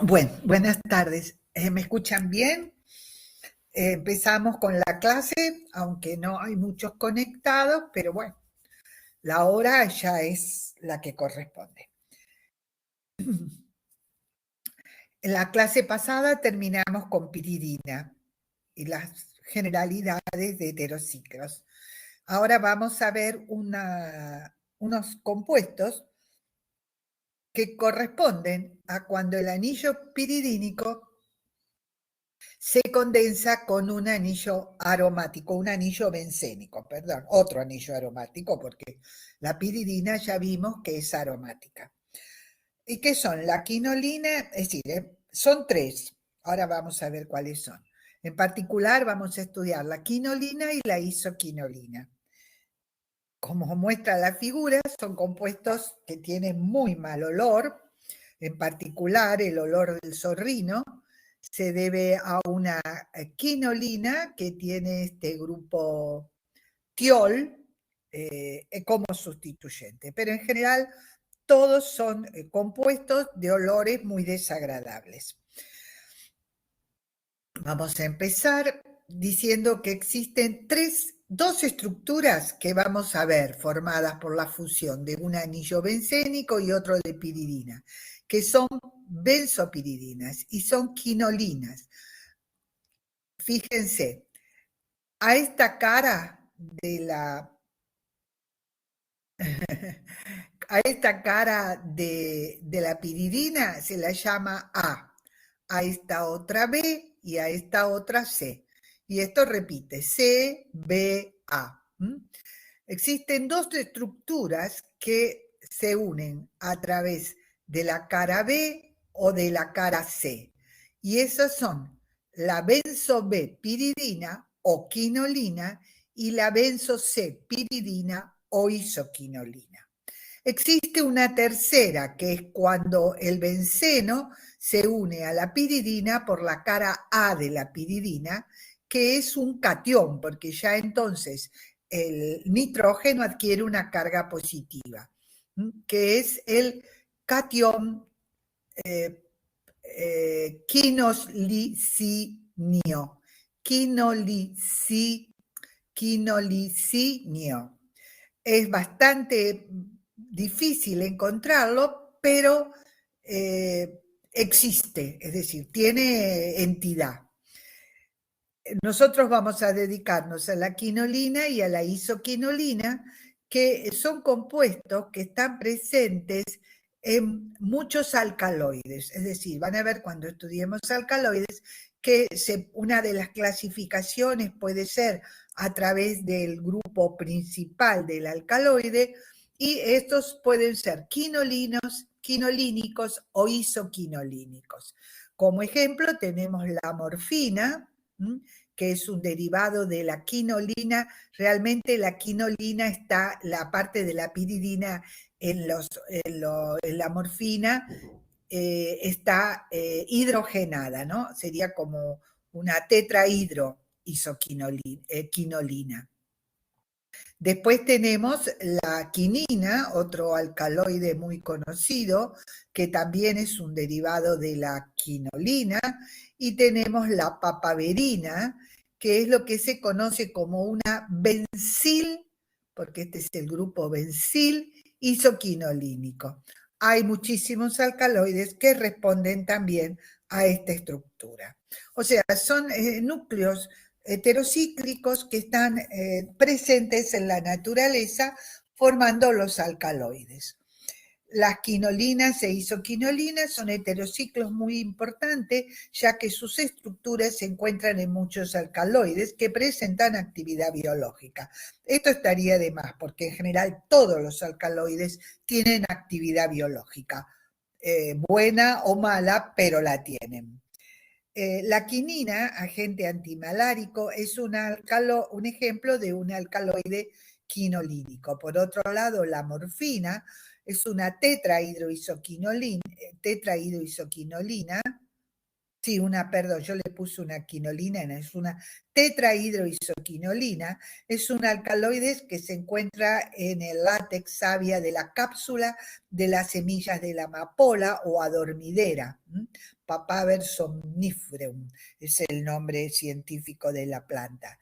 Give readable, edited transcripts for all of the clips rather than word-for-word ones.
Bueno, buenas tardes. ¿Me escuchan bien? Empezamos con la clase, aunque no hay muchos conectados, pero bueno, la hora ya es la que corresponde. En la clase pasada terminamos con piridina y las generalidades de heterociclos. Ahora vamos a ver unos compuestos que corresponden a cuando el anillo piridínico se condensa con un anillo aromático, un anillo bencénico, perdón, otro anillo aromático, porque la piridina ya vimos que es aromática. ¿Y qué son? La quinolina, es decir, son tres. Ahora vamos a ver cuáles son. En particular vamos a estudiar la quinolina y la isoquinolina. Como muestra la figura, son compuestos que tienen muy mal olor, en particular el olor del zorrino se debe a una quinolina que tiene este grupo tiol como sustituyente, pero en general todos son compuestos de olores muy desagradables. Vamos a empezar diciendo que existen dos estructuras que vamos a ver formadas por la fusión de un anillo bencénico y otro de piridina, que son benzopiridinas y son quinolinas. Fíjense, a esta cara de la a esta cara de la piridina se la llama a esta otra B y a esta otra C. Y esto repite, C, B, A. Existen dos estructuras que se unen a través de la cara B o de la cara C. Y esas son la benzo-B-piridina o quinolina y la benzo-C-piridina o isoquinolina. Existe una tercera, que es cuando el benceno se une a la piridina por la cara A de la piridina, que es un catión, porque ya entonces el nitrógeno adquiere una carga positiva, que es el catión quinolicinio. Quinolicinio. Es bastante difícil encontrarlo, pero existe, es decir, tiene entidad. Nosotros vamos a dedicarnos a la quinolina y a la isoquinolina, que son compuestos que están presentes en muchos alcaloides. Es decir, van a ver cuando estudiemos alcaloides que una de las clasificaciones puede ser a través del grupo principal del alcaloide, y estos pueden ser quinolínicos o isoquinolínicos. Como ejemplo tenemos la morfina, que es un derivado de la quinolina. Realmente la quinolina está, la parte de la piridina en la morfina está hidrogenada, ¿no? Sería como una tetrahidroisoquinolina. Después tenemos la quinina, otro alcaloide muy conocido, que también es un derivado de la quinolina, y tenemos la papaverina, que es lo que se conoce como una bencil, porque este es el grupo bencil isoquinolínico. Hay muchísimos alcaloides que responden también a esta estructura. O sea, son núcleos heterocíclicos que están presentes en la naturaleza formando los alcaloides. Las quinolinas e isoquinolinas son heterociclos muy importantes, ya que sus estructuras se encuentran en muchos alcaloides que presentan actividad biológica. Esto estaría de más, porque en general todos los alcaloides tienen actividad biológica, buena o mala, pero la tienen. La quinina, agente antimalárico, es un ejemplo de un alcaloide quinolínico. Por otro lado, la morfina es una tetrahidroisoquinolina, Sí, perdón, yo le puse una quinolina, es una tetrahidroisoquinolina, es un alcaloide que se encuentra en el látex savia de la cápsula de las semillas de la amapola o adormidera, Papaver somniferum, es el nombre científico de la planta.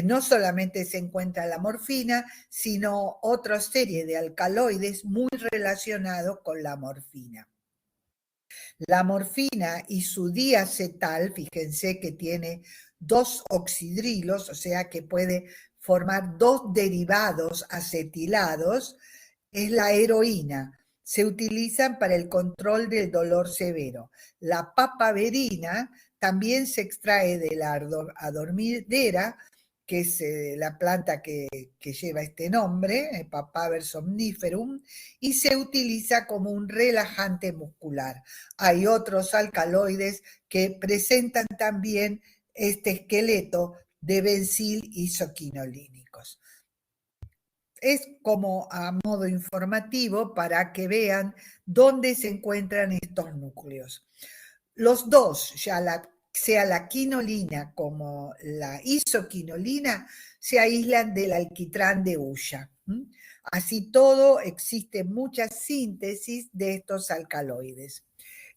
No solamente se encuentra la morfina, sino otra serie de alcaloides muy relacionados con la morfina. La morfina y su diacetal, fíjense que tiene 2 oxidrilos, o sea que puede formar 2 derivados acetilados, es la heroína. Se utilizan para el control del dolor severo. La papaverina también se extrae de la adormidera, que es la planta que lleva este nombre, Papaver somniferum, y se utiliza como un relajante muscular. Hay otros alcaloides que presentan también este esqueleto de bencil isoquinolínicos. Es como a modo informativo para que vean dónde se encuentran estos núcleos. Los dos, sea la quinolina como la isoquinolina, se aíslan del alquitrán de hulla. Así todo, existe mucha síntesis de estos alcaloides.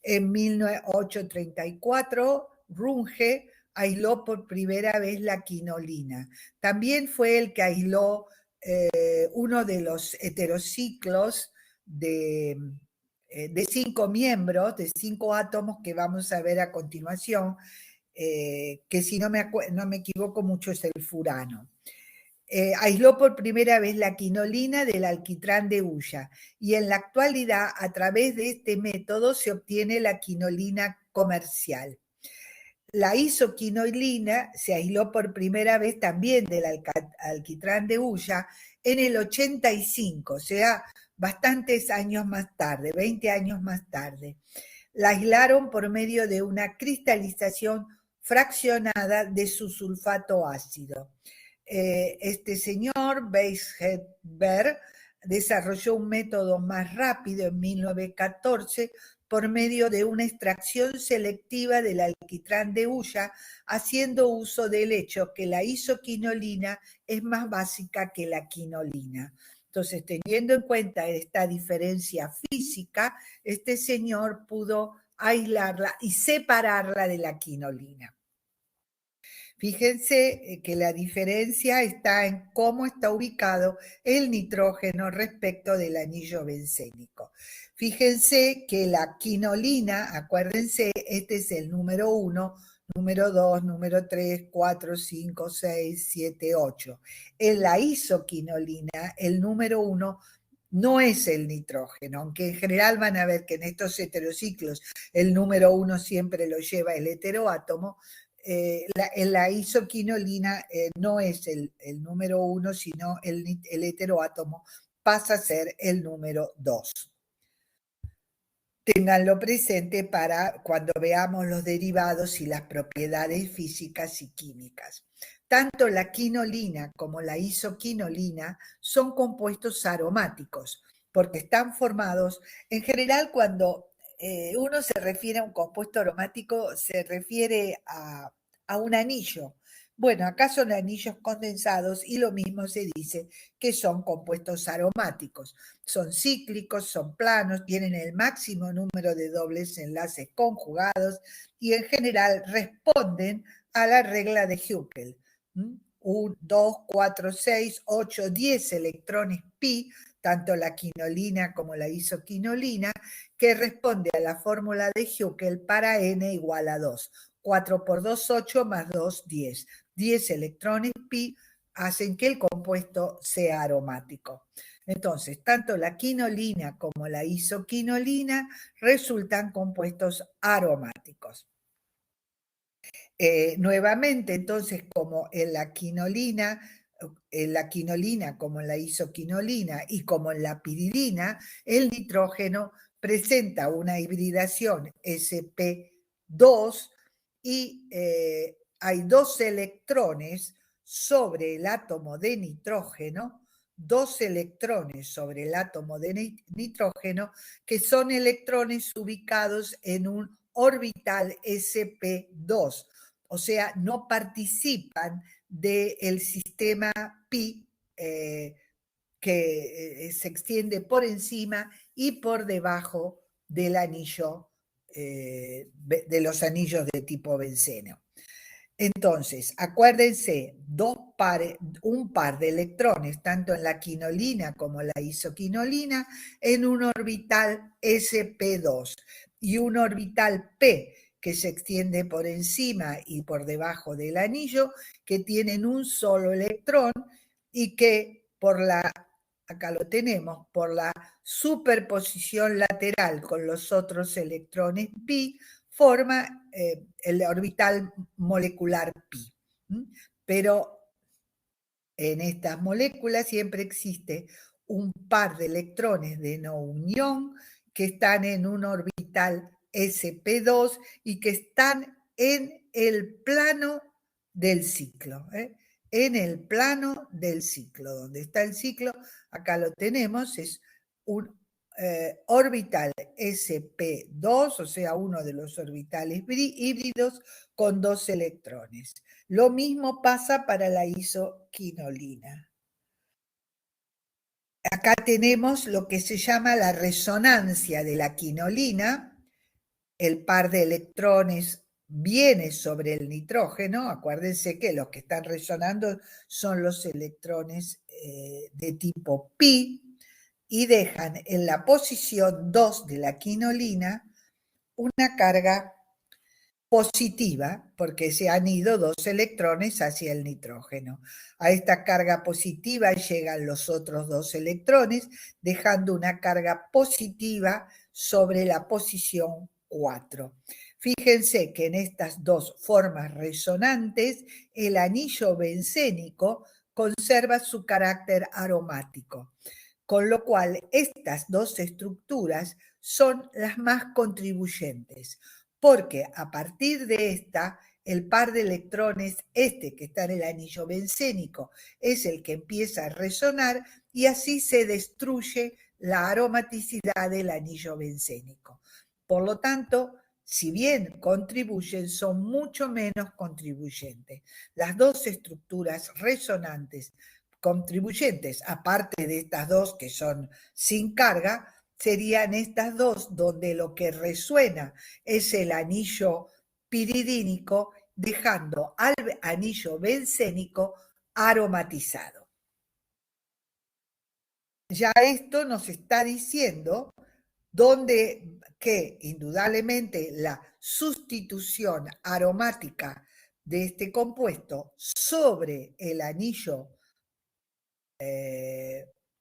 En 1834, Runge aisló por primera vez la quinolina. También fue el que aisló uno de los heterociclos de 5 miembros, de 5 átomos que vamos a ver a continuación, que si no me equivoco mucho es el furano. Aisló por primera vez la quinolina del alquitrán de hulla y en la actualidad a través de este método se obtiene la quinolina comercial. La isoquinolina se aisló por primera vez también del alquitrán de hulla en el 85, o sea, bastantes años más tarde, 20 años más tarde. La aislaron por medio de una cristalización fraccionada de su sulfato ácido. Este señor, Weishaupt, desarrolló un método más rápido en 1914 por medio de una extracción selectiva del alquitrán de hulla, haciendo uso del hecho que la isoquinolina es más básica que la quinolina. Entonces, teniendo en cuenta esta diferencia física, este señor pudo aislarla y separarla de la quinolina. Fíjense que la diferencia está en cómo está ubicado el nitrógeno respecto del anillo bencénico. Fíjense que la quinolina, acuérdense, este es el número 1, número 2, número 3, 4, 5, 6, 7, 8. En la isoquinolina, el número 1 no es el nitrógeno, aunque en general van a ver que en estos heterociclos el número 1 siempre lo lleva el heteroátomo. La isoquinolina no es el número 1, sino el heteroátomo pasa a ser el número 2. Ténganlo presente para cuando veamos los derivados y las propiedades físicas y químicas. Tanto la quinolina como la isoquinolina son compuestos aromáticos, porque están formados, en general cuando uno se refiere a un compuesto aromático, se refiere a un anillo. Bueno, acá son anillos condensados y lo mismo se dice que son compuestos aromáticos. Son cíclicos, son planos, tienen el máximo número de dobles enlaces conjugados y en general responden a la regla de Huckel. 1, 2, 4, 6, 8, 10 electrones pi, tanto la quinolina como la isoquinolina, que responde a la fórmula de Huckel para n igual a 2. 4 por 2, 8, más 2, 10. 10 electrones pi hacen que el compuesto sea aromático. Entonces, tanto la quinolina como la isoquinolina resultan compuestos aromáticos. Nuevamente, entonces, como en la quinolina como en la isoquinolina y como en la piridina, el nitrógeno presenta una hibridación sp2 y hay 2 electrones sobre el átomo de nitrógeno, 2 electrones sobre el átomo de nitrógeno, que son electrones ubicados en un orbital sp2, o sea, no participan del sistema pi que se extiende por encima y por debajo del anillo, de los anillos de tipo benceno. Entonces, acuérdense, un par de electrones, tanto en la quinolina como la isoquinolina, en un orbital sp2 y un orbital p que se extiende por encima y por debajo del anillo, que tienen un solo electrón y que acá lo tenemos, por la superposición lateral con los otros electrones pi, forma el orbital molecular pi. Pero en estas moléculas siempre existe un par de electrones de no unión que están en un orbital sp2 y que están en el plano del ciclo. En el plano del ciclo. Donde está el ciclo, acá lo tenemos, es un orbital sp2, o sea, uno de los orbitales híbridos con dos electrones. Lo mismo pasa para la isoquinolina. Acá tenemos lo que se llama la resonancia de la quinolina. El par de electrones viene sobre el nitrógeno. Acuérdense que los que están resonando son los electrones de tipo pi y dejan en la posición 2 de la quinolina una carga positiva, porque se han ido dos electrones hacia el nitrógeno. A esta carga positiva llegan los otros dos electrones, dejando una carga positiva sobre la posición 4. Fíjense que en estas dos formas resonantes, el anillo bencénico conserva su carácter aromático, con lo cual estas dos estructuras son las más contribuyentes, porque a partir de esta, el par de electrones, que está en el anillo bencénico, es el que empieza a resonar y así se destruye la aromaticidad del anillo bencénico. Por lo tanto, si bien contribuyen, son mucho menos contribuyentes. Las dos estructuras resonantes contribuyentes, aparte de estas dos que son sin carga, serían estas dos donde lo que resuena es el anillo piridínico, dejando al anillo bencénico aromatizado. Ya esto nos está diciendo que indudablemente la sustitución aromática de este compuesto sobre el anillo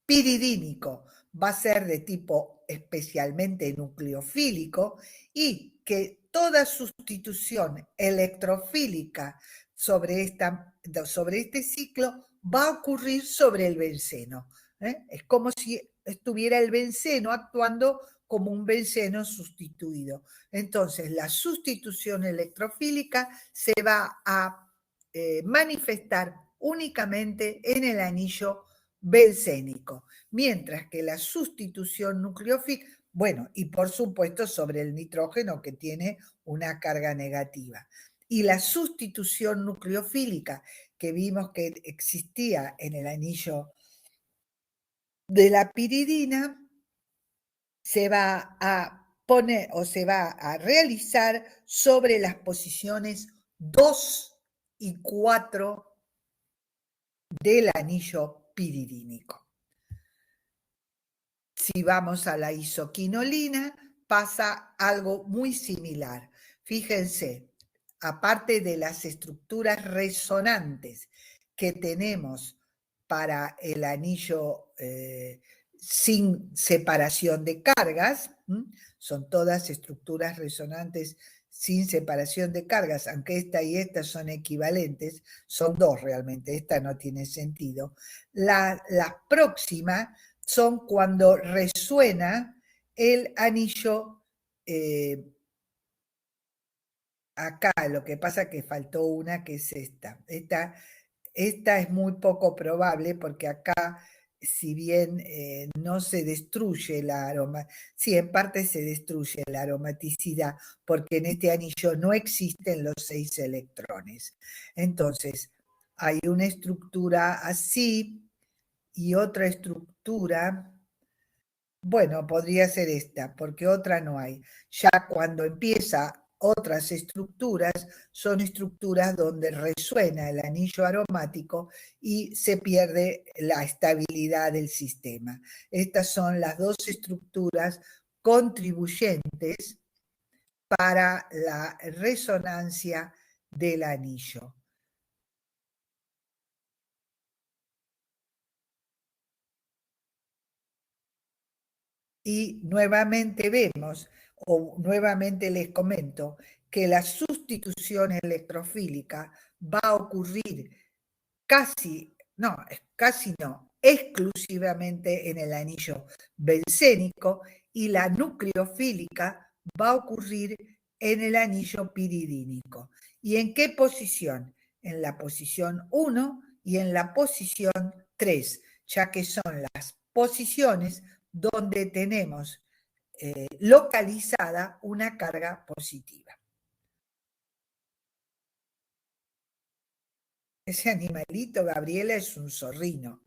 piridínico va a ser de tipo especialmente nucleofílico y que toda sustitución electrofílica sobre este ciclo va a ocurrir sobre el benceno. Es como si estuviera el benceno actuando como un benceno sustituido. Entonces, la sustitución electrofílica se va a manifestar únicamente en el anillo bencénico, mientras que la sustitución nucleofílica, bueno, y por supuesto sobre el nitrógeno que tiene una carga negativa. Y la sustitución nucleofílica que vimos que existía en el anillo de la piridina se va a poner o se va a realizar sobre las posiciones 2 y 4 del anillo piridínico. Si vamos a la isoquinolina, pasa algo muy similar. Fíjense, aparte de las estructuras resonantes que tenemos para el anillo sin separación de cargas, son todas estructuras resonantes sin separación de cargas, aunque esta y esta son equivalentes, son dos realmente, esta no tiene sentido. La próxima son cuando resuena el anillo, acá lo que pasa es que faltó una que es esta. Esta es muy poco probable porque acá si bien no se destruye la aroma, sí, en parte se destruye la aromaticidad, porque en este anillo no existen los 6 electrones. Entonces, hay una estructura así y otra estructura, bueno, podría ser esta, porque otra no hay. Ya cuando empieza otras estructuras, son estructuras donde resuena el anillo aromático y se pierde la estabilidad del sistema. Estas son las dos estructuras contribuyentes para la resonancia del anillo. Y nuevamente vemos, o nuevamente les comento, que la sustitución electrofílica va a ocurrir casi no, exclusivamente en el anillo bencénico, y la nucleofílica va a ocurrir en el anillo piridínico. ¿Y en qué posición? En la posición 1 y en la posición 3, ya que son las posiciones donde tenemos localizada una carga positiva. Ese animalito, Gabriela, es un zorrino.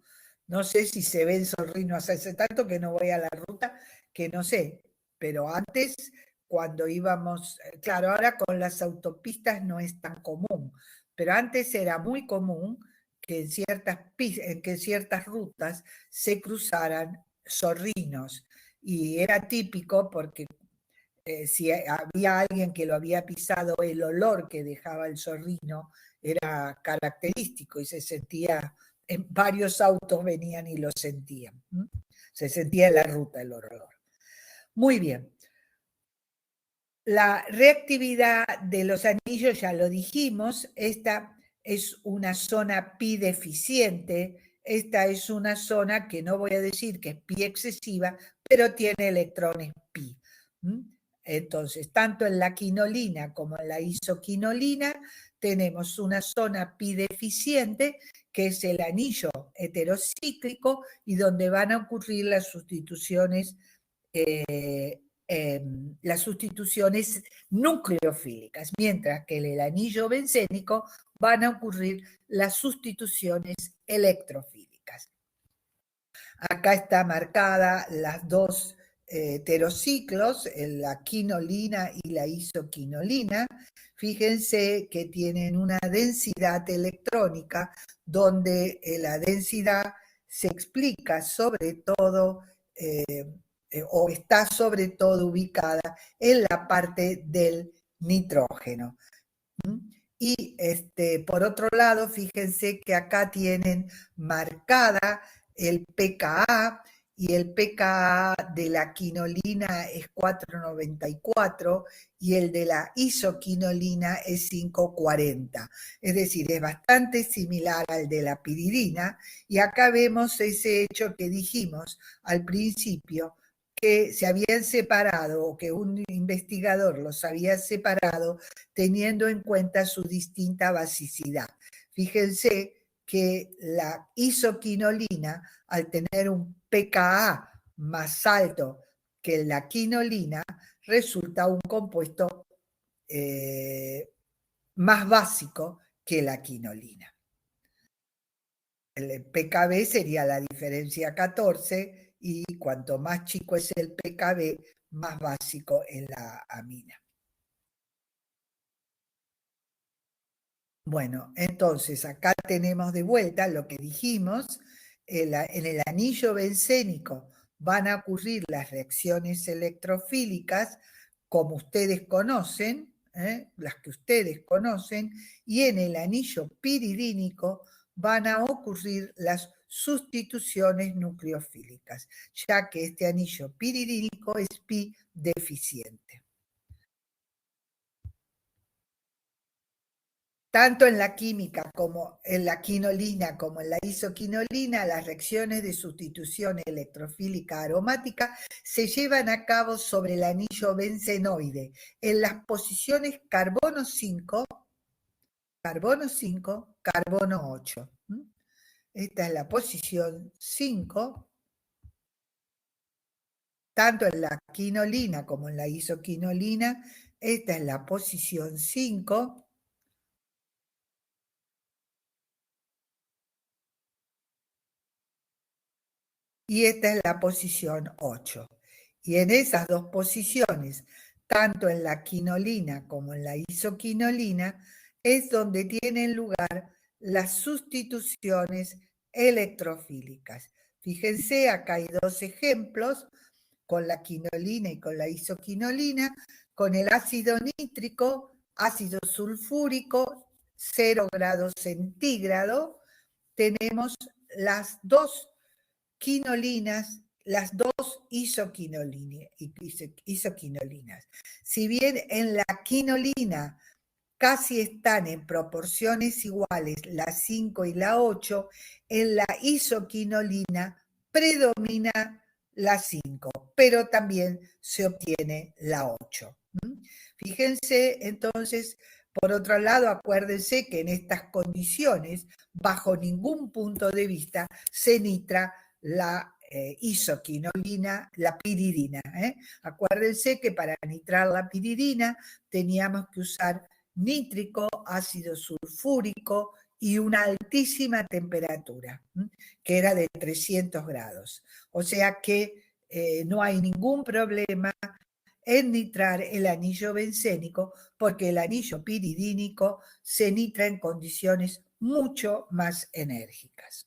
No sé si se ven zorrinos, hace tanto que no voy a la ruta, que no sé, pero antes, cuando íbamos, claro, ahora con las autopistas no es tan común, pero antes era muy común que en ciertas rutas se cruzaran zorrinos, y era típico porque si había alguien que lo había pisado, el olor que dejaba el zorrino era característico y se sentía, en varios autos venían y lo sentían. Se sentía en la ruta el olor. Muy bien. La reactividad de los anillos, ya lo dijimos, esta es una zona pi deficiente, esta es una zona que no voy a decir que es pi excesiva, pero tiene electrones pi. Entonces, tanto en la quinolina como en la isoquinolina tenemos una zona pi deficiente, que es el anillo heterocíclico y donde van a ocurrir las sustituciones nucleofílicas, mientras que en el anillo bencénico van a ocurrir las sustituciones electrofílicas. Acá está marcada las dos heterociclos, la quinolina y la isoquinolina. Fíjense que tienen una densidad electrónica donde la densidad se explica sobre todo o está sobre todo ubicada en la parte del nitrógeno. Y por otro lado, fíjense que acá tienen marcada el pKa, y el pKa de la quinolina es 4,94 y el de la isoquinolina es 5,40. Es decir, es bastante similar al de la piridina, y acá vemos ese hecho que dijimos al principio, que se habían separado, o que un investigador los había separado teniendo en cuenta su distinta basicidad. Fíjense que la isoquinolina, al tener un pKa más alto que la quinolina, resulta un compuesto más básico que la quinolina. El pKb sería la diferencia 14, y cuanto más chico es el pKb, más básico es la amina. Bueno, entonces acá tenemos de vuelta lo que dijimos. En el anillo bencénico van a ocurrir las reacciones electrofílicas, como ustedes conocen, las que ustedes conocen, y en el anillo piridínico van a ocurrir las sustituciones nucleofílicas, ya que este anillo piridínico es pi deficiente. Tanto en la química como en la quinolina como en la isoquinolina, las reacciones de sustitución electrofílica aromática se llevan a cabo sobre el anillo bencenoide en las posiciones carbono 5, carbono 5, carbono 8. esta es la posición 5, tanto en la quinolina como en la isoquinolina, esta es la posición 5, y esta es la posición 8. Y en esas dos posiciones, tanto en la quinolina como en la isoquinolina, es donde tienen lugar las sustituciones electrofílicas. Fíjense, acá hay dos ejemplos, con la quinolina y con la isoquinolina, con el ácido nítrico, ácido sulfúrico, 0 grados centígrados, tenemos las dos quinolinas, las dos isoquinolinas. Si bien en la quinolina casi están en proporciones iguales la 5 y la 8, en la isoquinolina predomina la 5, pero también se obtiene la 8. Fíjense entonces, por otro lado, acuérdense que en estas condiciones, bajo ningún punto de vista, se nitra la isoquinolina, la piridina. Acuérdense que para nitrar la piridina teníamos que usar nítrico, ácido sulfúrico y una altísima temperatura, que era de 300 grados. O sea que no hay ningún problema en nitrar el anillo bencénico, porque el anillo piridínico se nitra en condiciones mucho más enérgicas.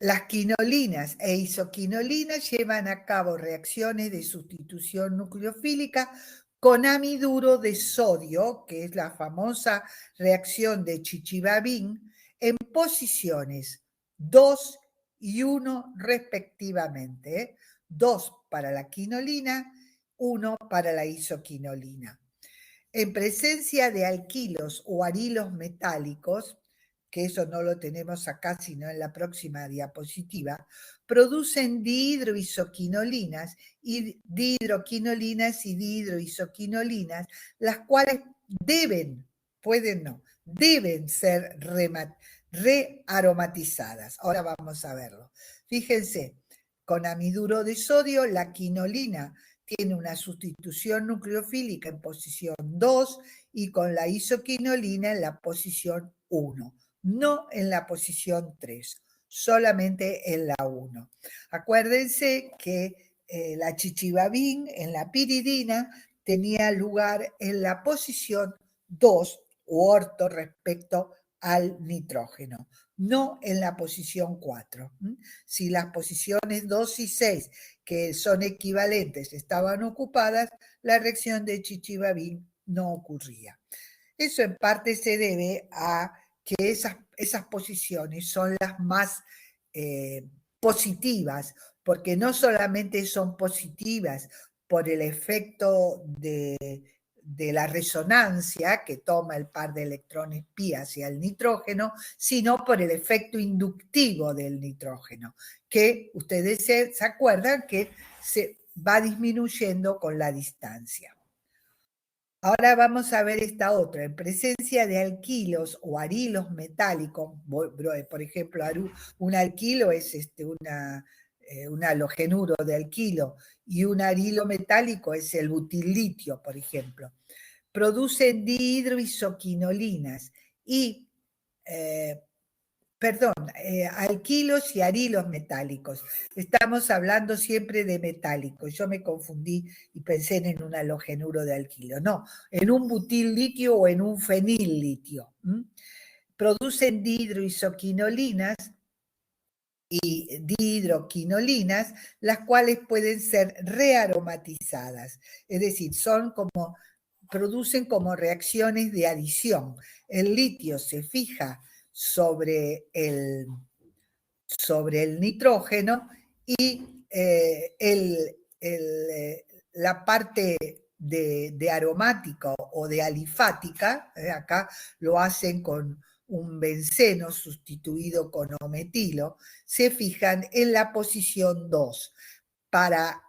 Las quinolinas e isoquinolinas llevan a cabo reacciones de sustitución nucleofílica con amiduro de sodio, que es la famosa reacción de Chichibabin, en posiciones 2 y 1 respectivamente. 2 para la quinolina, 1 para la isoquinolina. En presencia de alquilos o arilos metálicos, que eso no lo tenemos acá sino en la próxima diapositiva, producen dihidroisoquinolinas y dihidroquinolinas y dihidroisoquinolinas, las cuales deben ser rearomatizadas. Ahora vamos a verlo. Fíjense, con amiduro de sodio, la quinolina tiene una sustitución nucleofílica en posición 2 y con la isoquinolina en la posición 1, no en la posición 3, solamente en la 1. Acuérdense que la chichibabin en la piridina tenía lugar en la posición 2 u orto respecto al nitrógeno, no en la posición 4. Si las posiciones 2 y 6, que son equivalentes, estaban ocupadas, la reacción de Chichibabin no ocurría. Eso en parte se debe a que esas posiciones son las más positivas, porque no solamente son positivas por el efecto de la resonancia que toma el par de electrones pi hacia el nitrógeno, sino por el efecto inductivo del nitrógeno, que ustedes se acuerdan que se va disminuyendo con la distancia. Ahora vamos a ver esta otra. En presencia de alquilos o arilos metálicos, por ejemplo, un alquilo es un halogenuro de alquilo y un arilo metálico es el butilitio, por ejemplo. Producen dihidroisoquinolinas y alquilos y arilos metálicos. Estamos hablando siempre de metálicos. Yo me confundí y pensé en un halogenuro de alquilo. No, en un butil litio o en un fenil litio. Producen dihidroisoquinolinas y dihidroquinolinas, las cuales pueden ser rearomatizadas. Es decir, producen como reacciones de adición. El litio se fija sobre el nitrógeno y la parte de aromática o de alifática, acá lo hacen con un benceno sustituido con O-metilo, se fijan en la posición 2 para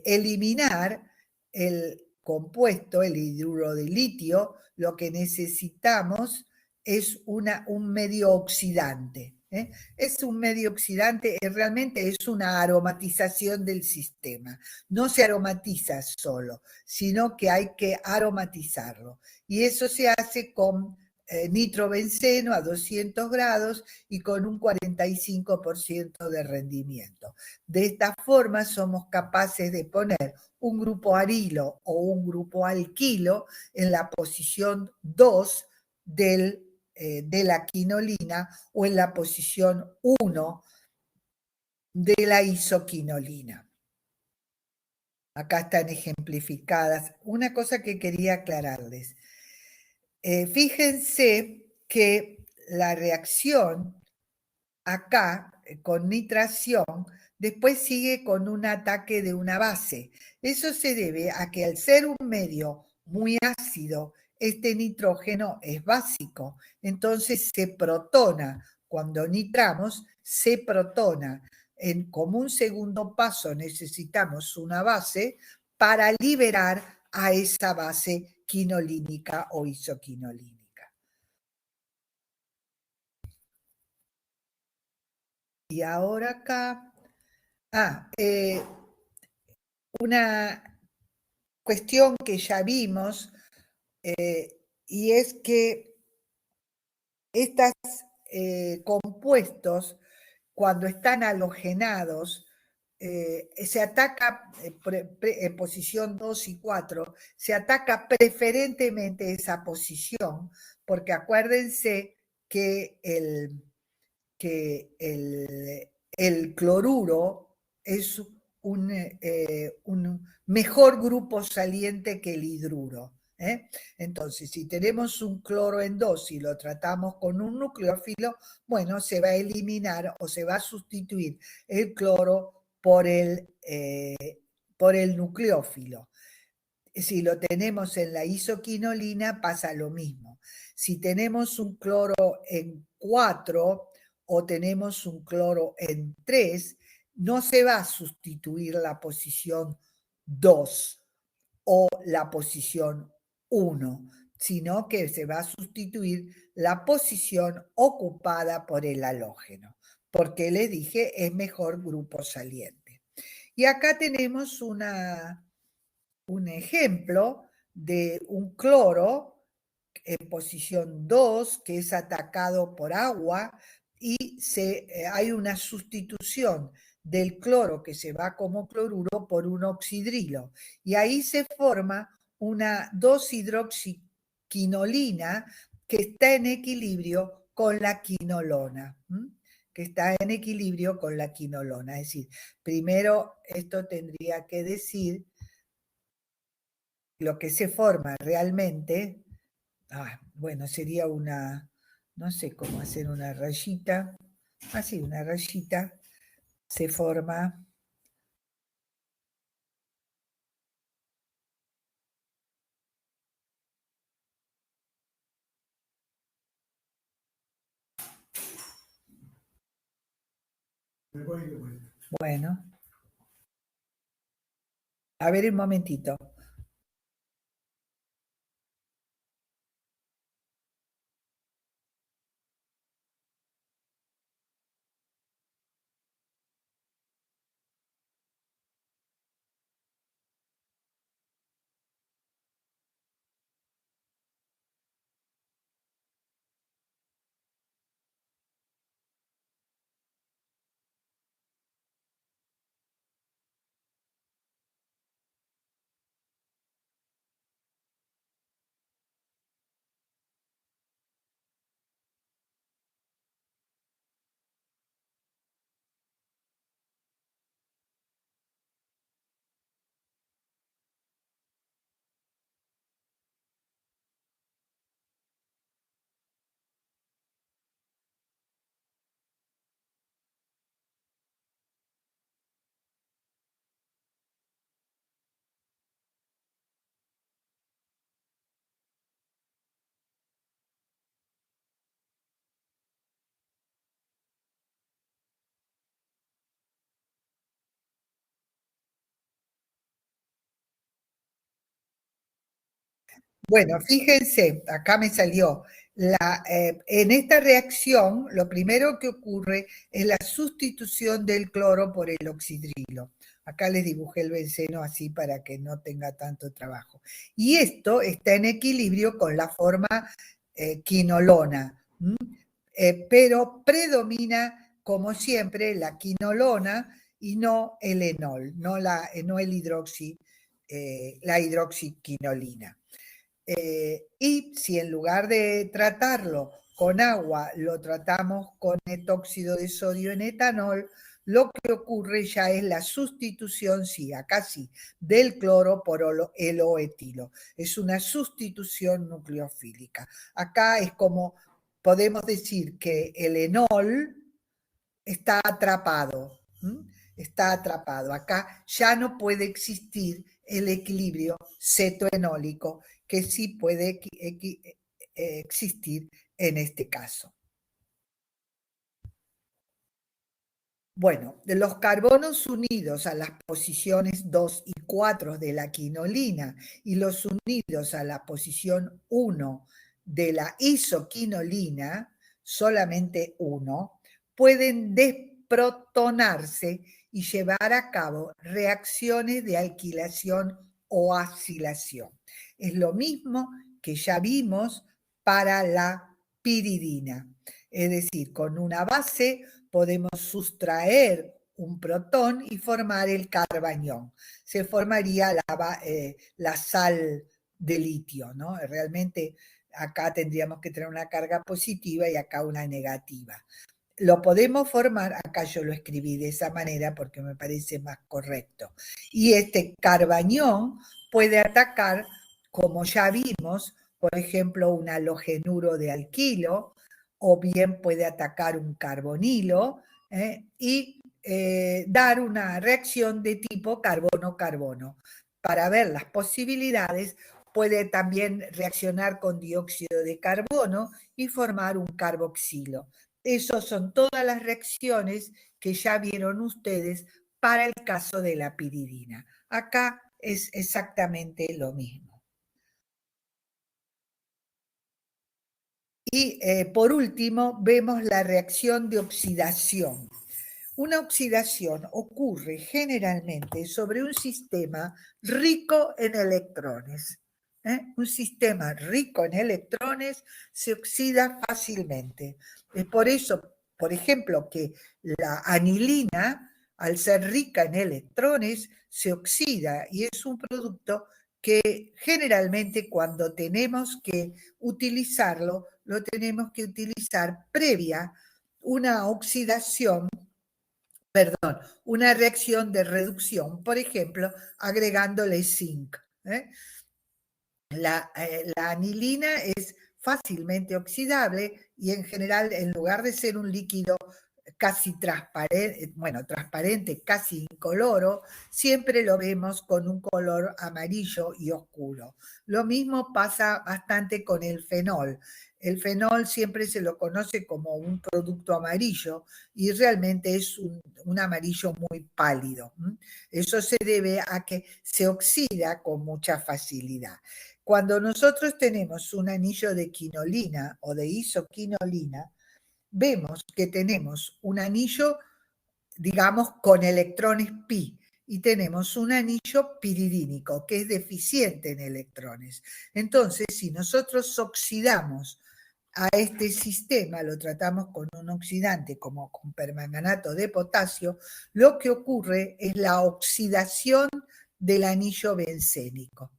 eliminar el compuesto, el hidruro de litio, lo que necesitamos es un medio oxidante. Es un medio oxidante, realmente es una aromatización del sistema. No se aromatiza solo, sino que hay que aromatizarlo. Y eso se hace con nitrobenceno a 200 grados y con un 45% de rendimiento. De esta forma somos capaces de poner un grupo arilo o un grupo alquilo en la posición 2 de la quinolina o en la posición 1 de la isoquinolina. Acá están ejemplificadas. Una cosa que quería aclararles. Fíjense que la reacción acá con nitración después sigue con un ataque de una base. Eso se debe a que al ser un medio muy ácido, este nitrógeno es básico, entonces se protona. Cuando nitramos, se protona. Como un segundo paso necesitamos una base para liberar a esa base quinolínica o isoquinolínica. Y ahora acá, una cuestión que ya vimos, y es que estos compuestos, cuando están halogenados, se ataca en posición 2 y 4, se ataca preferentemente esa posición, porque acuérdense que el cloruro es un mejor grupo saliente que el hidruro. Entonces, si tenemos un cloro en 2 y lo tratamos con un nucleófilo, bueno, se va a eliminar o se va a sustituir el cloro por el nucleófilo. Si lo tenemos en la isoquinolina, pasa lo mismo. Si tenemos un cloro en 4 o tenemos un cloro en 3, no se va a sustituir la posición 2 o la posición 1, sino que se va a sustituir la posición ocupada por el halógeno, porque le dije es mejor grupo saliente. Y acá tenemos un ejemplo de un cloro en posición 2 que es atacado por agua y hay una sustitución del cloro que se va como cloruro por un oxidrilo. Y ahí se forma una 2-hidroxiquinolina que está en equilibrio con la quinolona. Que está en equilibrio con la quinolona. Es decir, primero esto tendría que decir lo que se forma realmente, bueno, sería no sé cómo hacer una rayita, así una rayita, se forma, bueno, a ver un momentito. Bueno, fíjense, acá me salió. En esta reacción, lo primero que ocurre es la sustitución del cloro por el oxidrilo. Acá les dibujé el benceno así para que no tenga tanto trabajo. Y esto está en equilibrio con la forma quinolona, pero predomina, como siempre, la quinolona y no el enol, no la hidroxiquinolina. Y si en lugar de tratarlo con agua lo tratamos con etóxido de sodio en etanol, lo que ocurre ya es la sustitución, sí, acá sí, del cloro por el O-etilo. Es una sustitución nucleofílica. Acá es como podemos decir que el enol está atrapado. Está atrapado. Acá ya no puede existir el equilibrio cetoenólico que sí puede existir en este caso. Bueno, de los carbonos unidos a las posiciones 2 y 4 de la quinolina y los unidos a la posición 1 de la isoquinolina, solamente uno, pueden desprotonarse y llevar a cabo reacciones de alquilación o acilación. Es lo mismo que ya vimos para la piridina. Es decir, con una base podemos sustraer un protón y formar el carbanión. Se formaría la sal de litio, ¿no? Realmente acá tendríamos que tener una carga positiva y acá una negativa. Lo podemos formar, acá yo lo escribí de esa manera porque me parece más correcto. Y este carbanión puede atacar, como ya vimos, por ejemplo, un halogenuro de alquilo, o bien puede atacar un carbonilo y dar una reacción de tipo carbono-carbono. Para ver las posibilidades, puede también reaccionar con dióxido de carbono y formar un carboxilo. Esas son todas las reacciones que ya vieron ustedes para el caso de la piridina. Acá es exactamente lo mismo. Y por último, vemos la reacción de oxidación. Una oxidación ocurre generalmente sobre un sistema rico en electrones. Un sistema rico en electrones se oxida fácilmente. Es por eso, por ejemplo, que la anilina, al ser rica en electrones, se oxida y es un producto que generalmente cuando tenemos que utilizarlo, lo tenemos que utilizar previa una oxidación, perdón, una reacción de reducción, por ejemplo, agregándole zinc. La anilina es fácilmente oxidable y en general, en lugar de ser un líquido casi transparente, bueno, transparente, casi incoloro, siempre lo vemos con un color amarillo y oscuro. Lo mismo pasa bastante con el fenol. El fenol siempre se lo conoce como un producto amarillo y realmente es un amarillo muy pálido. Eso se debe a que se oxida con mucha facilidad. Cuando nosotros tenemos un anillo de quinolina o de isoquinolina, vemos que tenemos un anillo, digamos, con electrones pi, y tenemos un anillo piridínico que es deficiente en electrones. Entonces, si nosotros oxidamos a este sistema, lo tratamos con un oxidante como con permanganato de potasio, lo que ocurre es la oxidación del anillo bencénico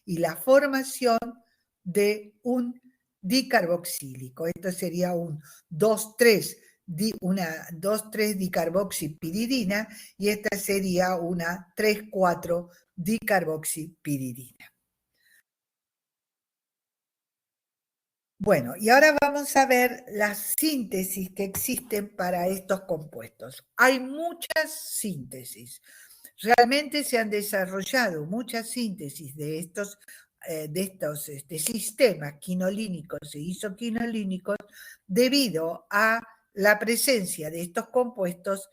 y la formación de un dicarboxílico. Esto sería un 2,3 una 2,3 dicarboxipiridina y esta sería una 3,4 dicarboxipiridina. Bueno, y ahora vamos a ver las síntesis que existen para estos compuestos. Hay muchas síntesis. Realmente se han desarrollado muchas síntesis de estos sistemas quinolínicos e isoquinolínicos debido a la presencia de estos compuestos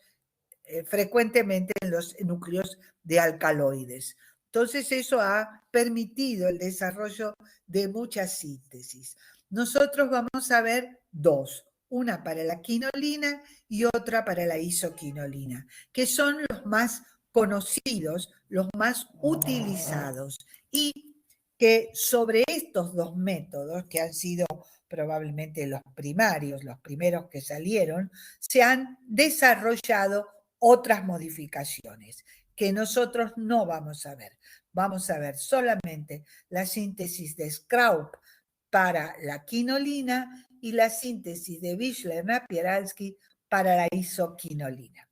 frecuentemente en los núcleos de alcaloides. Entonces eso ha permitido el desarrollo de muchas síntesis. Nosotros vamos a ver dos, una para la quinolina y otra para la isoquinolina, que son los más conocidos, los más utilizados, y que sobre estos dos métodos, que han sido probablemente los primarios, los primeros que salieron, se han desarrollado otras modificaciones que nosotros no vamos a ver. Vamos a ver solamente la síntesis de Scraup para la quinolina y la síntesis de Wishler-Napieralski para la isoquinolina.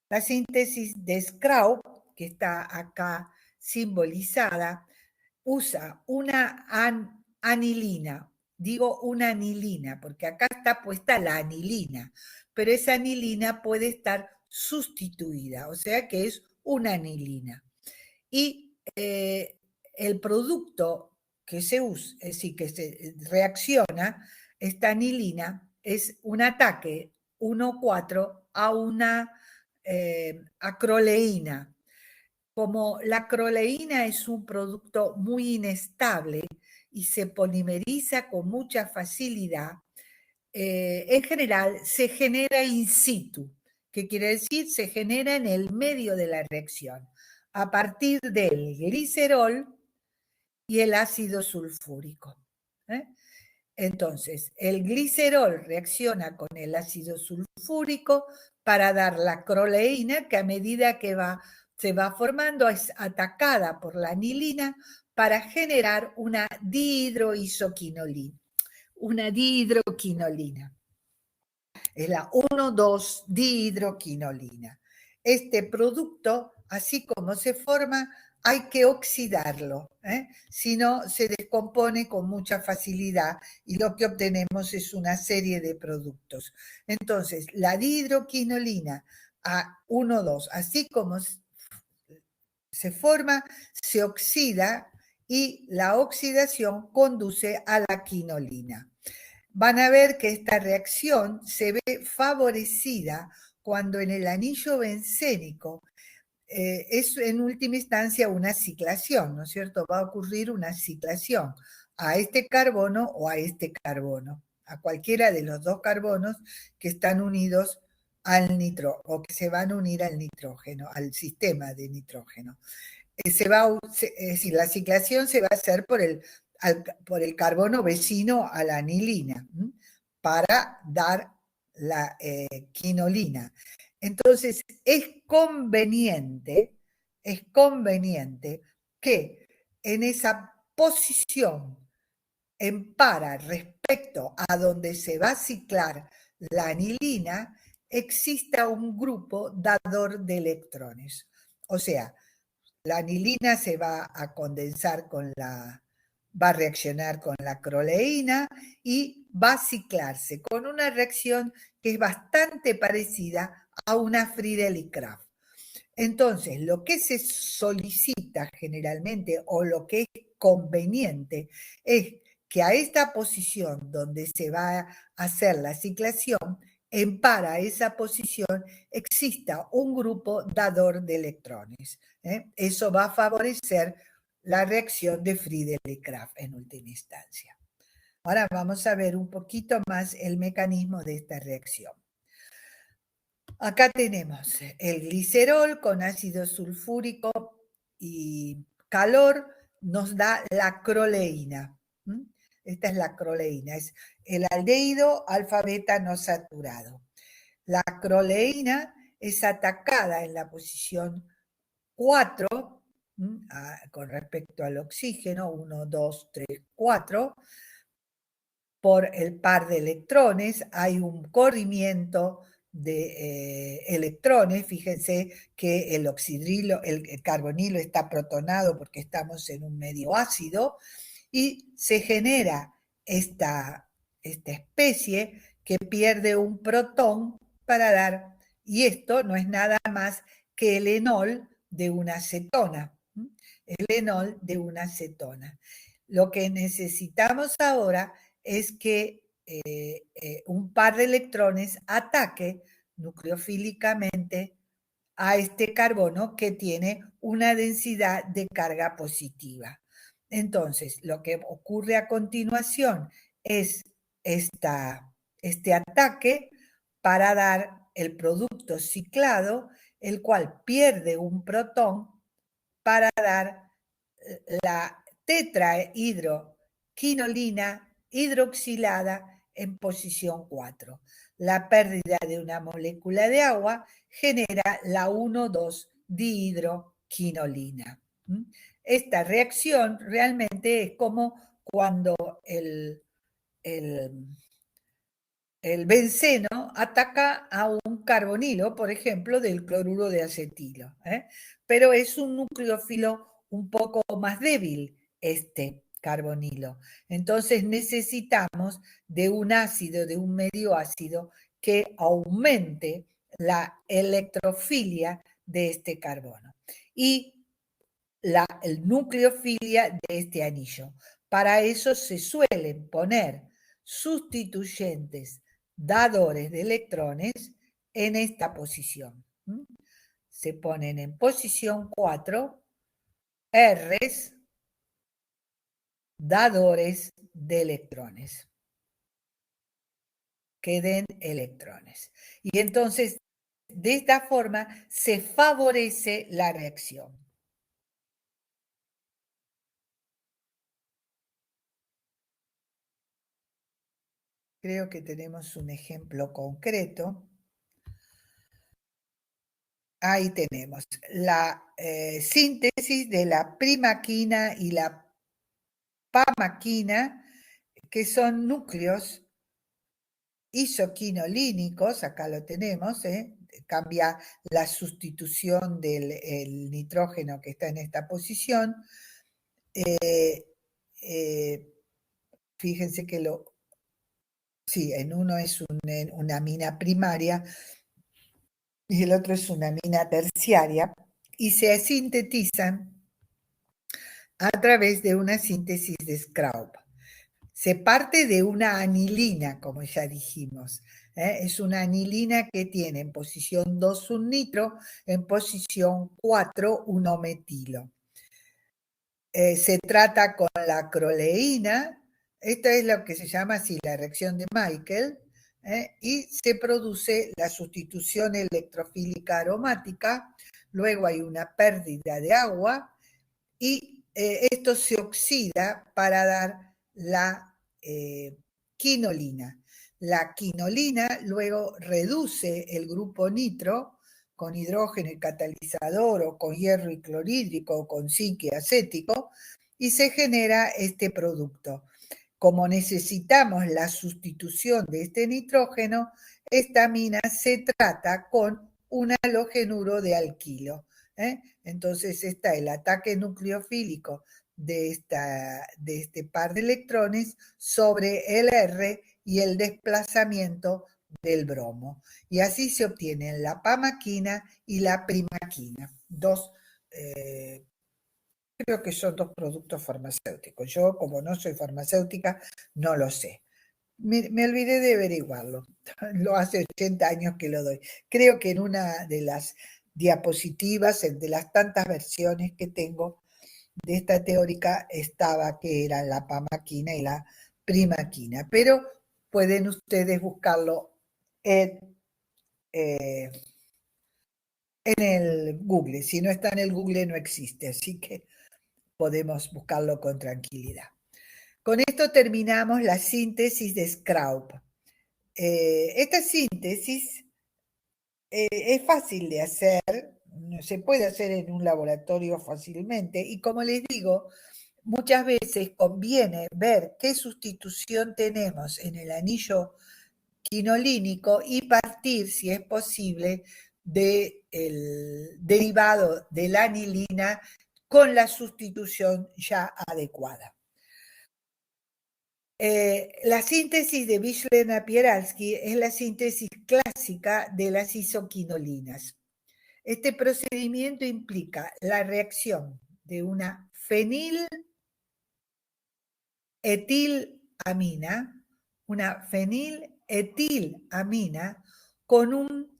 La síntesis de Scraup, que está acá simbolizada, usa una anilina. Digo una anilina porque acá está puesta la anilina, pero esa anilina puede estar sustituida, o sea que es una anilina. Y el producto que se usa, es decir, que se reacciona, esta anilina, es un ataque 1,4 a una acroleína. Como la acroleína es un producto muy inestable y se polimeriza con mucha facilidad, en general se genera in situ, que quiere decir se genera en el medio de la reacción, a partir del glicerol y el ácido sulfúrico. Entonces, el glicerol reacciona con el ácido sulfúrico para dar la acroleína, que a medida que se va formando es atacada por la anilina para generar una dihidroisoquinolina. Una dihidroquinolina. Es la 1,2-dihidroquinolina. Este producto, así como se forma, hay que oxidarlo, si no se descompone con mucha facilidad y lo que obtenemos es una serie de productos. Entonces, la dihidroquinolina a 1,2, así como se forma, se oxida y la oxidación conduce a la quinolina. Van a ver que esta reacción se ve favorecida cuando en el anillo bencénico es en última instancia una ciclación, ¿no es cierto? Va a ocurrir una ciclación a este carbono o a este carbono, a cualquiera de los dos carbonos que están unidos al nitrógeno o que se van a unir al nitrógeno, al sistema de nitrógeno. Es decir, la ciclación se va a hacer por el carbono vecino a la anilina para dar la quinolina. Entonces, es conveniente que en esa posición en para respecto a donde se va a ciclar la anilina, exista un grupo dador de electrones. O sea, la anilina se va a condensar va a reaccionar con la acroleína y va a ciclarse con una reacción que es bastante parecida a una Friedel-Crafts. Entonces, lo que se solicita generalmente o lo que es conveniente es que a esta posición donde se va a hacer la ciclación, en para esa posición exista un grupo dador de electrones. Eso va a favorecer la reacción de Friedel-Crafts en última instancia. Ahora vamos a ver un poquito más el mecanismo de esta reacción. Acá tenemos el glicerol con ácido sulfúrico y calor, nos da la acroleína. Esta es la acroleína, es el aldehído alfa-beta no saturado. La acroleína es atacada en la posición 4, con respecto al oxígeno, 1, 2, 3, 4, por el par de electrones, hay un corrimiento de electrones. Fíjense que el oxidrilo, el carbonilo está protonado porque estamos en un medio ácido y se genera esta especie que pierde un protón para dar, y esto no es nada más que el enol de una cetona. El enol de una cetona. Lo que necesitamos ahora es que un par de electrones ataque nucleofílicamente a este carbono que tiene una densidad de carga positiva. Entonces, lo que ocurre a continuación es este ataque para dar el producto ciclado, el cual pierde un protón para dar la tetrahidroquinolina hidroxilada en posición 4. La pérdida de una molécula de agua genera la 1,2-dihidroquinolina. Esta reacción realmente es como cuando el el benceno ataca a un carbonilo, por ejemplo, del cloruro de acetilo, pero es un nucleófilo un poco más débil este carbonilo. Entonces necesitamos de un ácido, de un medio ácido que aumente la electrofilia de este carbono y el nucleofilia de este anillo. Para eso se suelen poner sustituyentes dadores de electrones en esta posición. Se ponen en posición 4 Rs dadores de electrones, que den electrones. Y entonces, de esta forma, se favorece la reacción. Creo que tenemos un ejemplo concreto. Ahí tenemos la síntesis de la primaquina y la pamaquina, que son núcleos isoquinolínicos, acá lo tenemos, cambia la sustitución del nitrógeno que está en esta posición. Fíjense que sí, en uno es una amina primaria y el otro es una amina terciaria, y se sintetizan a través de una síntesis de Straub. Se parte de una anilina, como ya dijimos. Es una anilina que tiene en posición 2 un nitro, en posición 4 un metilo. Se trata con la acroleína, esto es lo que se llama así la reacción de Michael, y se produce la sustitución electrofílica aromática, luego hay una pérdida de agua y esto se oxida para dar la quinolina. La quinolina luego reduce el grupo nitro con hidrógeno y catalizador o con hierro y clorhídrico o con zinc y acético y se genera este producto. Como necesitamos la sustitución de este nitrógeno, esta amina se trata con un halogenuro de alquilo. Entonces está el ataque nucleofílico de este par de electrones sobre el R y el desplazamiento del bromo. Y así se obtienen la pamaquina y la primaquina, creo que son dos productos farmacéuticos. Yo, como no soy farmacéutica, no lo sé. Me olvidé de averiguarlo. Lo hace 80 años que lo doy. Creo que en una de las diapositivas, de las tantas versiones que tengo de esta teórica, estaba que era la pamaquina y la primaquina. Pero pueden ustedes buscarlo eh, en el Google. Si no está en el Google, no existe. Así que podemos buscarlo con tranquilidad. Con esto terminamos la síntesis de Straub. Esta síntesis es fácil de hacer, se puede hacer en un laboratorio fácilmente y como les digo, muchas veces conviene ver qué sustitución tenemos en el anillo quinolínico y partir, si es posible, del derivado de la anilina con la sustitución ya adecuada. La síntesis de Vishlen-Napieralski es la síntesis clásica de las isoquinolinas. Este procedimiento implica la reacción de una feniletilamina con un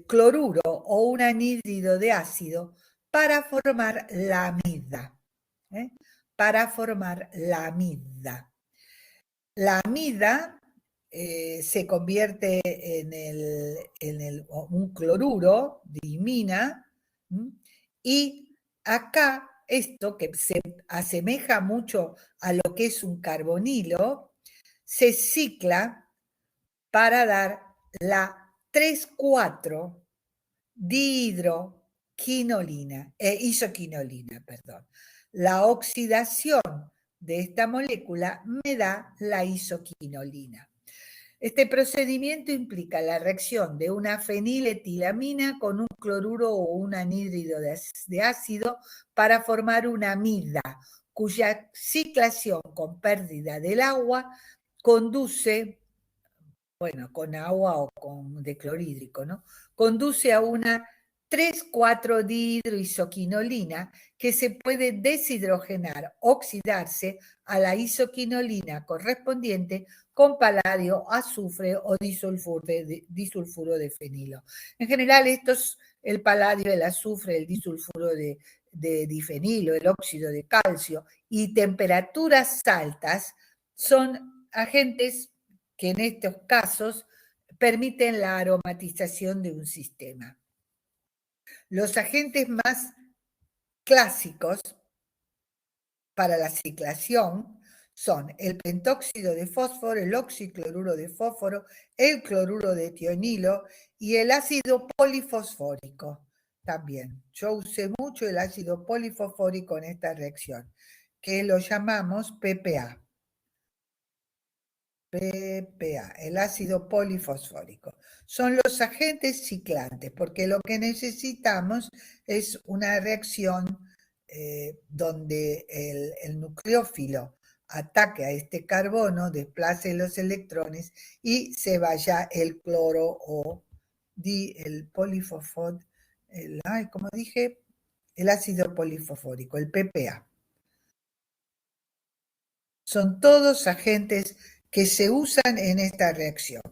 cloruro o un anhídrido de ácido para formar la amida. Para formar la amida. La amida se convierte en un cloruro de imina, y acá esto que se asemeja mucho a lo que es un carbonilo, se cicla para dar la 3,4 dihidroquinolina, isoquinolina, perdón. La oxidación de esta molécula me da la isoquinolina. Este procedimiento implica la reacción de una feniletilamina con un cloruro o un anhídrido de ácido para formar una amida, cuya ciclación con pérdida del agua conduce, bueno, con agua o con de clorhídrico, ¿no? Conduce a una 3,4-dihidroisoquinolina que se puede deshidrogenar, oxidarse a la isoquinolina correspondiente con paladio, azufre o disulfuro de fenilo. En general, estos, el paladio, el azufre, el disulfuro de difenilo, el óxido de calcio y temperaturas altas son agentes que en estos casos permiten la aromatización de un sistema. Los agentes más clásicos para la ciclación son el pentóxido de fósforo, el oxicloruro de fósforo, el cloruro de tionilo y el ácido polifosfórico también. Yo usé mucho el ácido polifosfórico en esta reacción, que lo llamamos PPA. PPA, el ácido polifosfórico. Son los agentes ciclantes, porque lo que necesitamos es una reacción donde el nucleófilo ataque a este carbono, desplace los electrones y se vaya el cloro o el polifosfórico, como dije, el ácido polifosfórico, el PPA. Son todos agentes que se usan en esta reacción,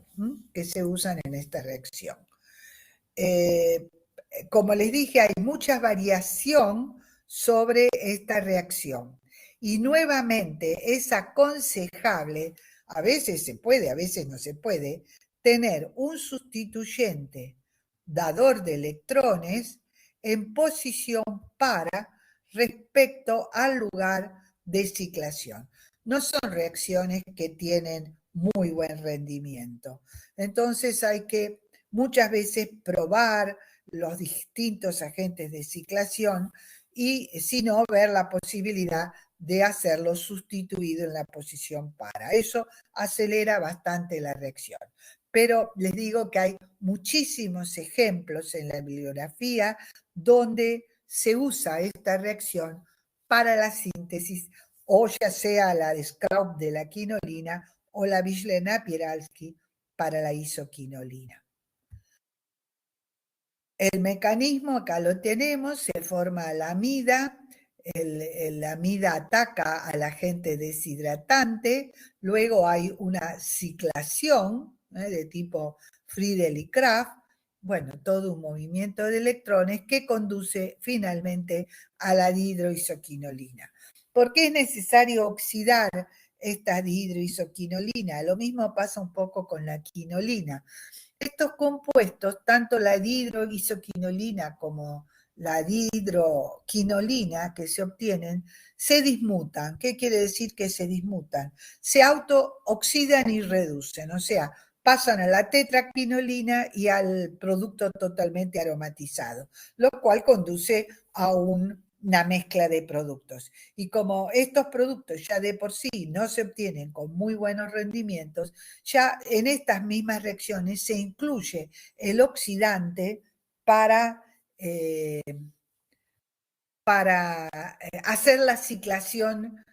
como les dije, hay mucha variación sobre esta reacción y nuevamente es aconsejable, a veces se puede, a veces no se puede, tener un sustituyente dador de electrones en posición para respecto al lugar de ciclación. No son reacciones que tienen muy buen rendimiento. Entonces hay que muchas veces probar los distintos agentes de ciclación y si no, ver la posibilidad de hacerlo sustituido en la posición para. Eso acelera bastante la reacción. Pero les digo que hay muchísimos ejemplos en la bibliografía donde se usa esta reacción para la síntesis, o ya sea la de Scraup de la quinolina o la Vishlenna-Pieralski para la isoquinolina. El mecanismo acá lo tenemos, se forma la amida, la amida ataca al agente deshidratante, luego hay una ciclación de tipo Friedel y Kraft, bueno, todo un movimiento de electrones que conduce finalmente a la dihidroisoquinolina. ¿Por qué es necesario oxidar esta dihidroisoquinolina? Lo mismo pasa un poco con la quinolina. Estos compuestos, tanto la dihidroisoquinolina como la dihidroquinolina que se obtienen, se dismutan. ¿Qué quiere decir que se dismutan? Se autooxidan y reducen, o sea, pasan a la tetraquinolina y al producto totalmente aromatizado, lo cual conduce a una mezcla de productos. Y como estos productos ya de por sí no se obtienen con muy buenos rendimientos, ya en estas mismas reacciones se incluye el oxidante para hacer la ciclación,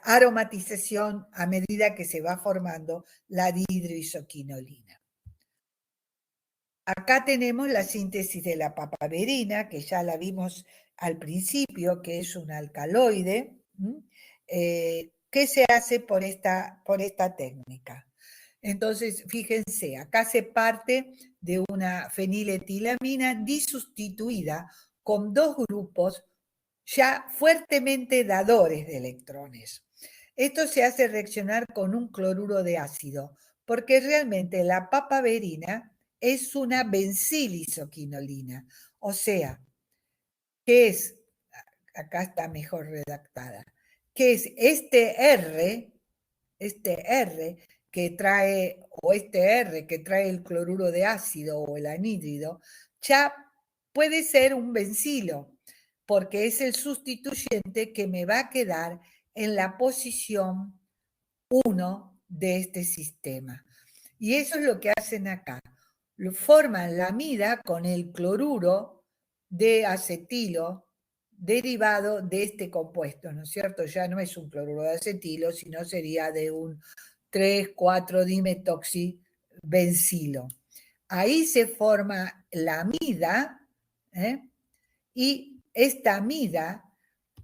aromatización a medida que se va formando la dihidroisoquinolina. Acá tenemos la síntesis de la papaverina, que ya la vimos al principio, que es un alcaloide, que se hace por esta técnica. Entonces, fíjense, acá se parte de una feniletilamina disustituida con dos grupos ya fuertemente dadores de electrones. Esto se hace reaccionar con un cloruro de ácido, porque realmente la papaverina es una benzilisoquinolina, o sea, que es, acá está mejor redactada, que es este R que trae, o este R que trae el cloruro de ácido o el anhídrido, ya puede ser un bencilo, porque es el sustituyente que me va a quedar en la posición 1 de este sistema. Y eso es lo que hacen acá. Forman la amida con el cloruro de acetilo derivado de este compuesto, ¿no es cierto? Ya no es un cloruro de acetilo, sino sería de un 3,4-dimetoxibencilo. Ahí se forma la amida, y esta amida,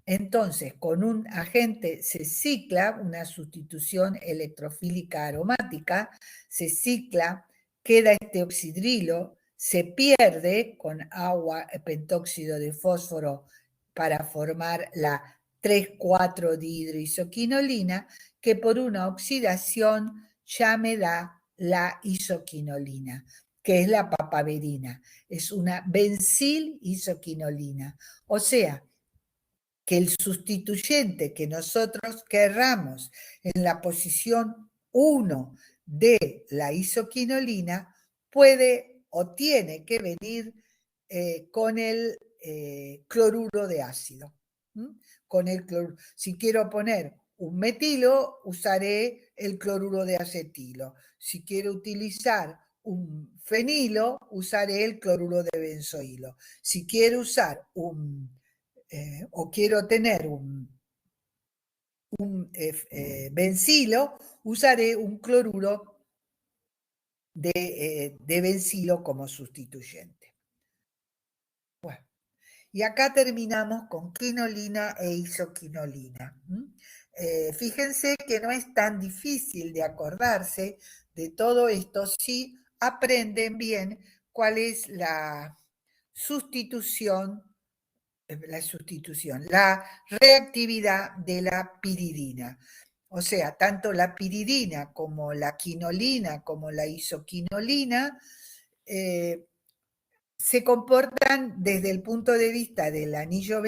entonces, con un agente se cicla, una sustitución electrofílica aromática, se cicla, queda este oxidrilo, se pierde con agua, pentóxido de fósforo para formar la 3,4-dihidroisoquinolina, que por una oxidación ya me da la isoquinolina, que es la papaverina. Es una benzil-isoquinolina. O sea, que el sustituyente que nosotros querramos en la posición 1 de la isoquinolina puede o tiene que venir con el cloruro de ácido. Con el cloruro. Si quiero poner un metilo, usaré el cloruro de acetilo. Si quiero utilizar un fenilo, usaré el cloruro de benzoilo. Si quiero usar o quiero tener un bencilo, usaré un cloruro de bencilo como sustituyente. Bueno, y acá terminamos con quinolina e isoquinolina. Fíjense que no es tan difícil de acordarse de todo esto si aprenden bien cuál es la sustitución, la reactividad de la piridina. O sea, tanto la piridina como la quinolina, como la isoquinolina, se comportan desde el punto de vista del anillo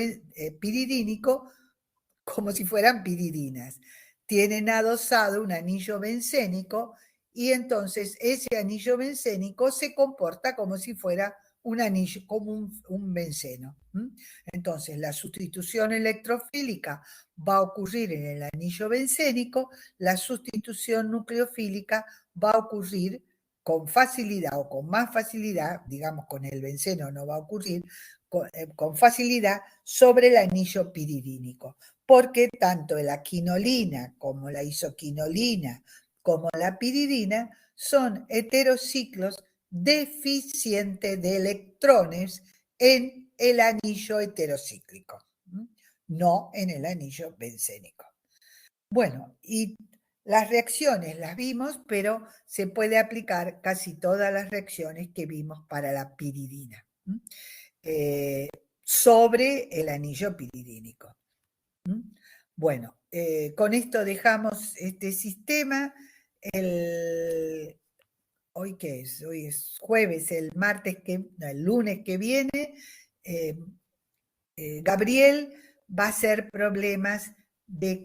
piridínico como si fueran piridinas. Tienen adosado un anillo bencénico y entonces ese anillo bencénico se comporta como si fuera un anillo, como un benceno. Entonces, la sustitución electrofílica va a ocurrir en el anillo bencénico, la sustitución nucleofílica va a ocurrir con facilidad o con más facilidad, digamos con el benceno no va a ocurrir, con facilidad sobre el anillo piridínico, porque tanto la quinolina como la isoquinolina como la piridina son heterociclos deficientes de electrones en el anillo heterocíclico, no en el anillo bencénico. Bueno, y las reacciones las vimos, pero se puede aplicar casi todas las reacciones que vimos para la piridina sobre el anillo piridínico. Bueno, con esto dejamos este sistema. ¿Hoy qué es? Hoy es jueves, el lunes que viene, Gabriel va a hacer problemas de